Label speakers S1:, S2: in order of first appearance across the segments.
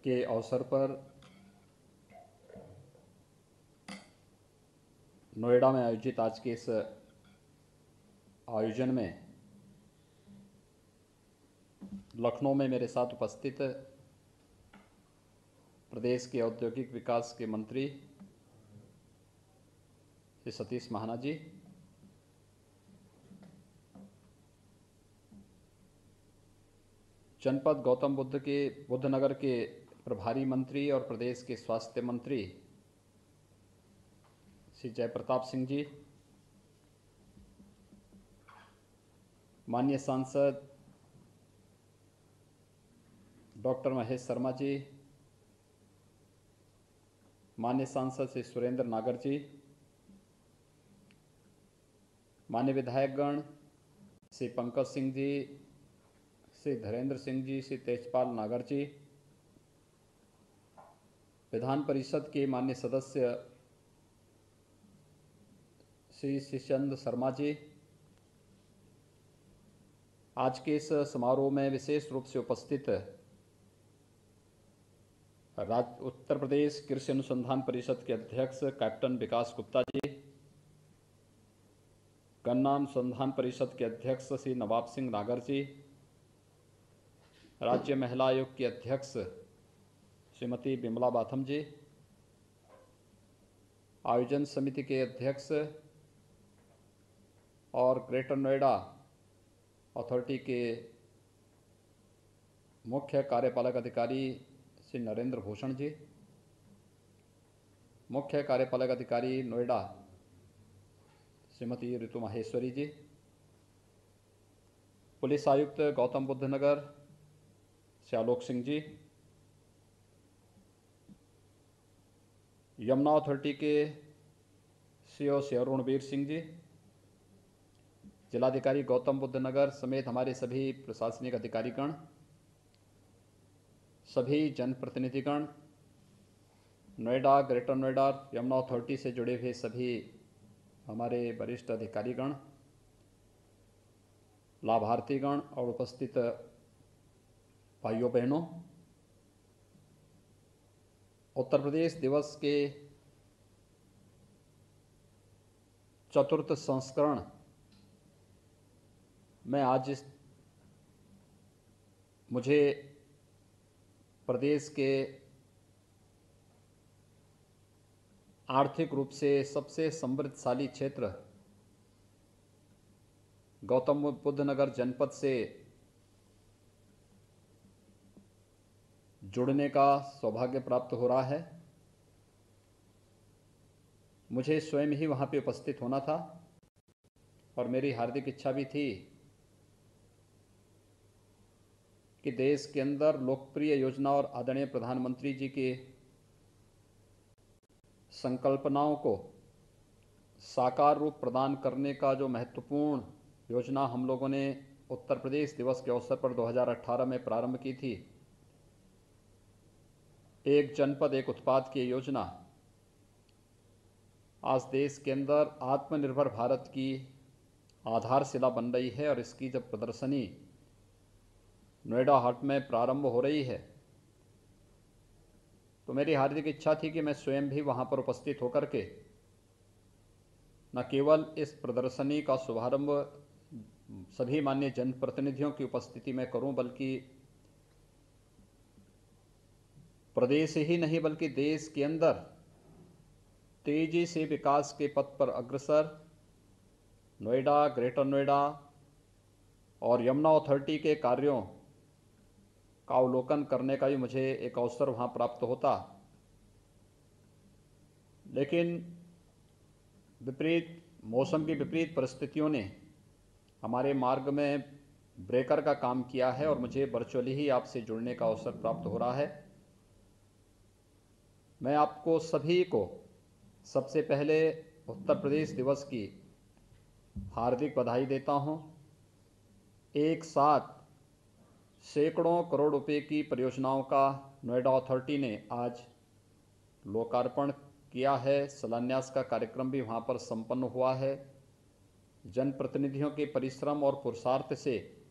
S1: के अवसर पर नोएडा में आयोजित आज के इस आयोजन में लखनऊ में मेरे साथ उपस्थित प्रदेश के औद्योगिक विकास के मंत्री श्री सतीश महाना जी, जनपद गौतम बुद्ध नगर के प्रभारी मंत्री और प्रदेश के स्वास्थ्य मंत्री श्री जयप्रताप सिंह जी, माननीय सांसद डॉक्टर महेश शर्मा जी, माननीय सांसद श्री सुरेंद्र नागर जी, माननीय विधायकगण श्री पंकज सिंह जी, श्री धीरेन्द्र सिंह जी, श्री तेजपाल नागर जी, विधान परिषद के माननीय सदस्य श्री शिशचंद्र शर्मा जी, आज के इस समारोह में विशेष रूप से उपस्थित उत्तर प्रदेश कृषि अनुसंधान परिषद के अध्यक्ष कैप्टन विकास गुप्ता जी, गन्ना अनुसंधान परिषद के अध्यक्ष श्री नवाब सिंह नागर जी, राज्य महिला आयोग की अध्यक्ष श्रीमती बिमला बाथम जी, आयोजन समिति के अध्यक्ष और ग्रेटर नोएडा अथॉरिटी के मुख्य कार्यपालक अधिकारी श्री नरेंद्र भूषण जी, मुख्य कार्यपालक अधिकारी नोएडा श्रीमती ऋतु माहेश्वरी जी, पुलिस आयुक्त गौतम बुद्ध नगर श्री आलोक सिंह जी, यमुना अथॉरिटी के सीओ श्री अरुणवीर सिंह जी, जिलाधिकारी गौतम बुद्ध नगर समेत हमारे सभी प्रशासनिक अधिकारीगण, सभी जनप्रतिनिधिगण, नोएडा, ग्रेटर नोएडा, यमुना अथॉरिटी से जुड़े हुए सभी हमारे वरिष्ठ अधिकारीगण, लाभार्थीगण और उपस्थित भाइयों बहनों, उत्तर प्रदेश दिवस के चतुर्थ संस्करण में आज मुझे प्रदेश के आर्थिक रूप से सबसे समृद्धशाली क्षेत्र गौतम बुद्ध नगर जनपद से जुड़ने का सौभाग्य प्राप्त हो रहा है। मुझे स्वयं ही वहाँ पे उपस्थित होना था और मेरी हार्दिक इच्छा भी थी कि देश के अंदर लोकप्रिय योजना और आदरणीय प्रधानमंत्री जी की संकल्पनाओं को साकार रूप प्रदान करने का जो महत्वपूर्ण योजना हम लोगों ने उत्तर प्रदेश दिवस के अवसर पर 2018 में प्रारंभ की थी, एक जनपद एक उत्पाद की योजना आज देश के अंदर आत्मनिर्भर भारत की आधारशिला बन रही है और इसकी जब प्रदर्शनी नोएडा हाट में प्रारंभ हो रही है तो मेरी हार्दिक इच्छा थी कि मैं स्वयं भी वहां पर उपस्थित होकर के न केवल इस प्रदर्शनी का शुभारंभ सभी माननीय जनप्रतिनिधियों की उपस्थिति में करूं, बल्कि प्रदेश ही नहीं बल्कि देश के अंदर तेजी से विकास के पथ पर अग्रसर नोएडा, ग्रेटर नोएडा और यमुना अथॉरिटी के कार्यों का अवलोकन करने का भी मुझे एक अवसर वहां प्राप्त होता। लेकिन मौसम की विपरीत परिस्थितियों ने हमारे मार्ग में ब्रेकर का काम किया है और मुझे वर्चुअली ही आपसे जुड़ने का अवसर प्राप्त हो रहा है। मैं आपको सभी को सबसे पहले उत्तर प्रदेश दिवस की हार्दिक बधाई देता हूं। एक साथ सैकड़ों करोड़ रुपए की परियोजनाओं का नोएडा अथॉरिटी ने आज लोकार्पण किया है। शिलान्यास का कार्यक्रम भी वहां पर संपन्न हुआ है। जनप्रतिनिधियों के परिश्रम और पुरुषार्थ से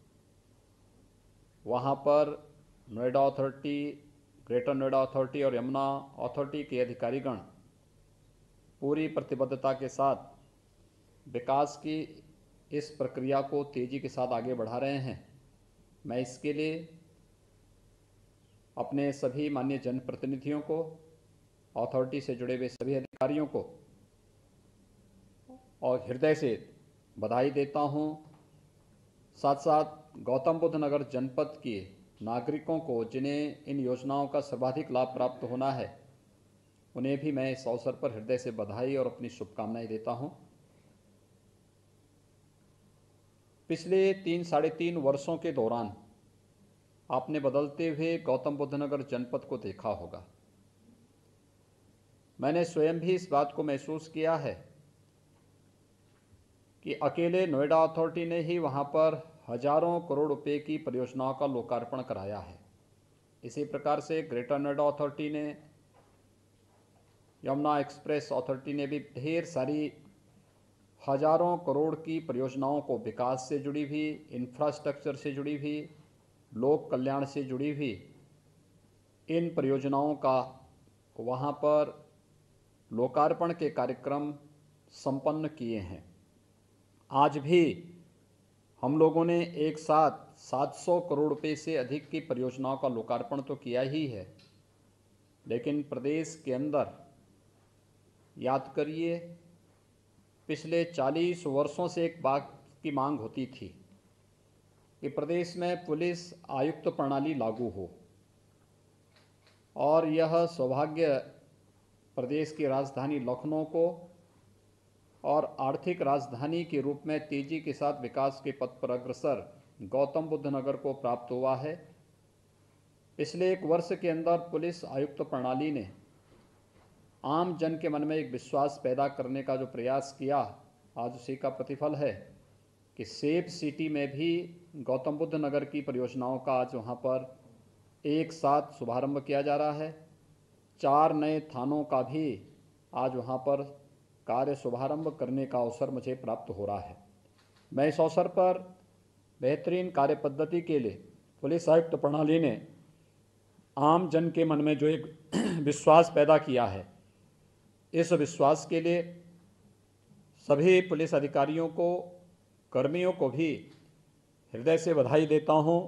S1: वहां पर Noida authority greater Noida authority और यमुना अथॉरिटी के अधिकारीगण पूरी प्रतिबद्धता के साथ विकास की इस प्रक्रिया को तेज़ी के साथ आगे बढ़ा रहे हैं। मैं इसके लिए अपने सभी माननीय जनप्रतिनिधियों को, अथॉरिटी से जुड़े हुए सभी अधिकारियों को और हृदय से बधाई देता हूं। साथ साथ गौतम बुद्ध नगर जनपद के नागरिकों को जिन्हें इन योजनाओं का सर्वाधिक लाभ प्राप्त होना है, उन्हें भी मैं इस अवसर पर हृदय से बधाई और अपनी शुभकामनाएं देता हूं। पिछले 3-3.5 वर्षों के दौरान आपने बदलते हुए गौतम बुद्ध नगर जनपद को देखा होगा। मैंने स्वयं भी इस बात को महसूस किया है कि अकेले नोएडा अथॉरिटी ने ही वहां पर हजारों करोड़ रुपए की परियोजनाओं का लोकार्पण कराया है। इसी प्रकार से ग्रेटर नोएडा अथॉरिटी ने, यमुना एक्सप्रेस अथॉरिटी ने भी ढेर सारी हजारों करोड़ की परियोजनाओं को विकास से जुड़ी हुई, इंफ्रास्ट्रक्चर से जुड़ी हुई, लोक कल्याण से जुड़ी हुई इन परियोजनाओं का वहाँ पर लोकार्पण के कार्यक्रम संपन्न किए हैं। आज भी हम लोगों ने एक साथ 700 करोड़ रुपए से अधिक की परियोजनाओं का लोकार्पण तो किया ही है, लेकिन प्रदेश के अंदर याद करिए, पिछले 40 वर्षों से एक बात की मांग होती थी कि प्रदेश में पुलिस आयुक्त प्रणाली लागू हो, और यह सौभाग्य प्रदेश की राजधानी लखनऊ को और आर्थिक राजधानी के रूप में तेजी के साथ विकास के पथ पर अग्रसर गौतम बुद्ध नगर को प्राप्त हुआ है। पिछले 1 वर्ष के अंदर पुलिस आयुक्त प्रणाली ने आम जन के मन में एक विश्वास पैदा करने का जो प्रयास किया, आज उसी का प्रतिफल है कि सेफ सिटी में भी गौतम बुद्ध नगर की परियोजनाओं का आज वहाँ पर एक साथ शुभारंभ किया जा रहा है। 4 नए थानों का भी आज वहाँ पर कार्य शुभारंभ करने का अवसर मुझे प्राप्त हो रहा है। मैं इस अवसर पर बेहतरीन कार्य पद्धति के लिए पुलिस आयुक्त प्रणाली ने आम जन के मन में जो एक विश्वास पैदा किया है, इस विश्वास के लिए सभी पुलिस अधिकारियों को, कर्मियों को भी हृदय से बधाई देता हूं,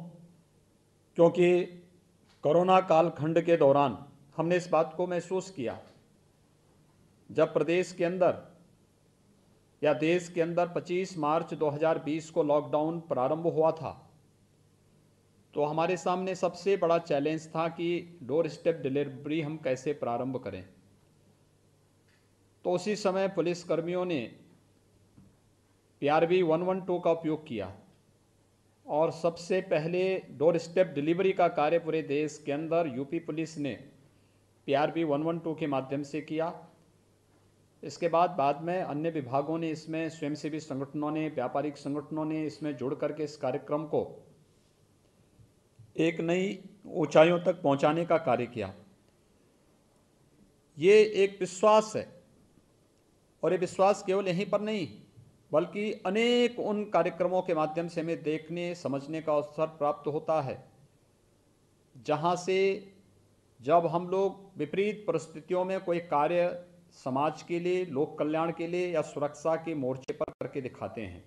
S1: क्योंकि कोरोना कालखंड के दौरान हमने इस बात को महसूस किया। जब प्रदेश के अंदर या देश के अंदर 25 मार्च 2020 को लॉकडाउन प्रारंभ हुआ था, तो हमारे सामने सबसे बड़ा चैलेंज था कि डोर स्टेप डिलीवरी हम कैसे प्रारंभ करें। तो उसी समय पुलिस कर्मियों ने PRV 112 का उपयोग किया और सबसे पहले डोर स्टेप डिलीवरी का कार्य पूरे देश के अंदर यूपी पुलिस ने PRV 112 के माध्यम से किया। इसके बाद में अन्य विभागों ने इसमें, स्वयंसेवी संगठनों ने, व्यापारिक संगठनों ने इसमें जुड़ करके इस कार्यक्रम को एक नई ऊंचाइयों तक पहुंचाने का कार्य किया। ये एक विश्वास है, और ये विश्वास केवल यहीं पर नहीं, बल्कि अनेक उन कार्यक्रमों के माध्यम से हमें देखने, समझने का अवसर प्राप्त होता है, जहां से जब हम लोग विपरीत परिस्थितियों में कोई कार्य समाज के लिए, लोक कल्याण के लिए या सुरक्षा के मोर्चे पर करके दिखाते हैं।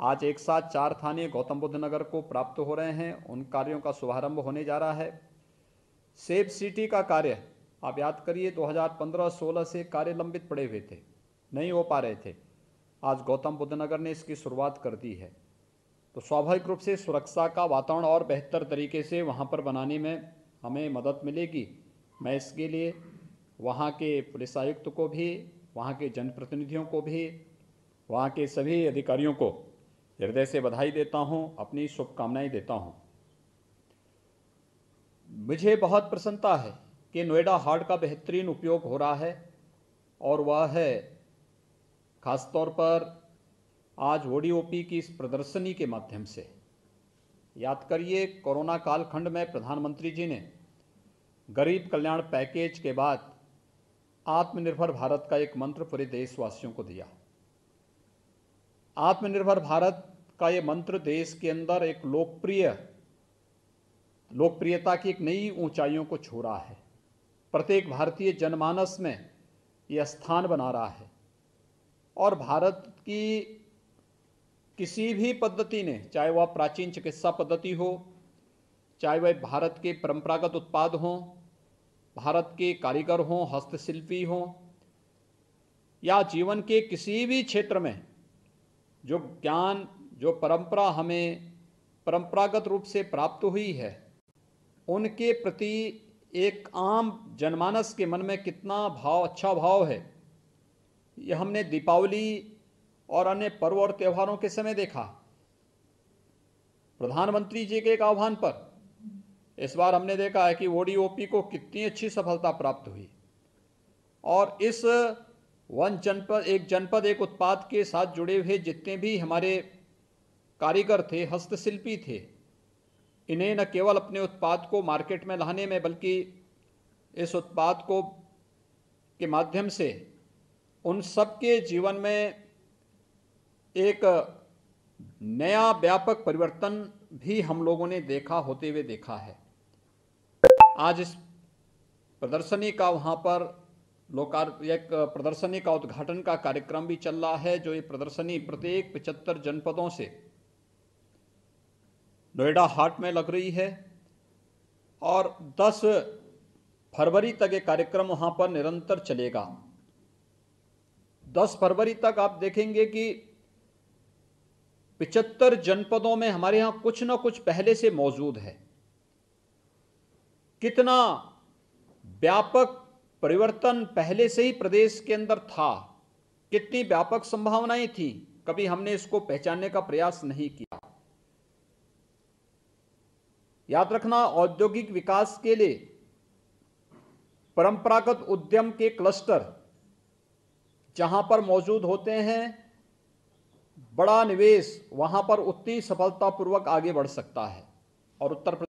S1: आज एक साथ 4 थाने गौतम बुद्ध नगर को प्राप्त हो रहे हैं, उन कार्यों का शुभारंभ होने जा रहा है। सेफ सिटी का कार्य आप याद करिए, 2015-16 से कार्य लंबित पड़े हुए थे, नहीं हो पा रहे थे। आज गौतम बुद्ध नगर ने इसकी शुरुआत कर दी है, तो स्वाभाविक रूप से सुरक्षा का वातावरण और बेहतर तरीके से वहाँ पर बनाने में हमें मदद मिलेगी। मैं इसके लिए वहाँ के पुलिस आयुक्त को भी, वहाँ के जनप्रतिनिधियों को भी, वहाँ के सभी अधिकारियों को हृदय से बधाई देता हूँ, अपनी शुभकामनाएं देता हूँ। मुझे बहुत प्रसन्नता है कि नोएडा हार्ट का बेहतरीन उपयोग हो रहा है, और वह है खासतौर पर आज ODOP की इस प्रदर्शनी के माध्यम से। याद करिए, कोरोना कालखंड में प्रधानमंत्री जी ने गरीब कल्याण पैकेज के बाद आत्मनिर्भर भारत का एक मंत्र पूरे देशवासियों को दिया। आत्मनिर्भर भारत का ये मंत्र देश के अंदर एक लोकप्रिय लोकप्रियता की एक नई ऊंचाइयों को छू रहा है। प्रत्येक भारतीय जनमानस में यह स्थान बना रहा है और भारत की किसी भी पद्धति ने, चाहे वह प्राचीन चिकित्सा पद्धति हो, चाहे वह भारत के परंपरागत उत्पाद हों, भारत के कारीगर हों, हस्तशिल्पी हों, या जीवन के किसी भी क्षेत्र में जो ज्ञान, जो परंपरा हमें परंपरागत रूप से प्राप्त हुई है, उनके प्रति एक आम जनमानस के मन में कितना भाव, अच्छा भाव है, यह हमने दीपावली और अन्य पर्व और त्योहारों के समय देखा। प्रधानमंत्री जी के एक आह्वान पर इस बार हमने देखा है कि ओडीओपी को कितनी अच्छी सफलता प्राप्त हुई और इस एक जनपद एक उत्पाद के साथ जुड़े हुए जितने भी हमारे कारीगर थे, हस्तशिल्पी थे, इन्हें न केवल अपने उत्पाद को मार्केट में लाने में, बल्कि इस उत्पाद को के माध्यम से उन सबके जीवन में एक नया व्यापक परिवर्तन भी हम लोगों ने होते हुए देखा है। आज इस प्रदर्शनी का वहाँ पर एक प्रदर्शनी का उद्घाटन का कार्यक्रम भी चल रहा है, जो ये प्रदर्शनी प्रत्येक 75 जनपदों से नोएडा हाट में लग रही है और 10 फरवरी तक ये कार्यक्रम वहाँ पर निरंतर चलेगा। 10 फरवरी तक आप देखेंगे कि 75 जनपदों में हमारे यहाँ कुछ ना कुछ पहले से मौजूद है। कितना व्यापक परिवर्तन पहले से ही प्रदेश के अंदर था, कितनी व्यापक संभावनाएं थी, कभी हमने इसको पहचानने का प्रयास नहीं किया। याद रखना, औद्योगिक विकास के लिए परंपरागत उद्यम के क्लस्टर जहां पर मौजूद होते हैं, बड़ा निवेश वहां पर उतनी सफलतापूर्वक आगे बढ़ सकता है। और उत्तर प्रदेश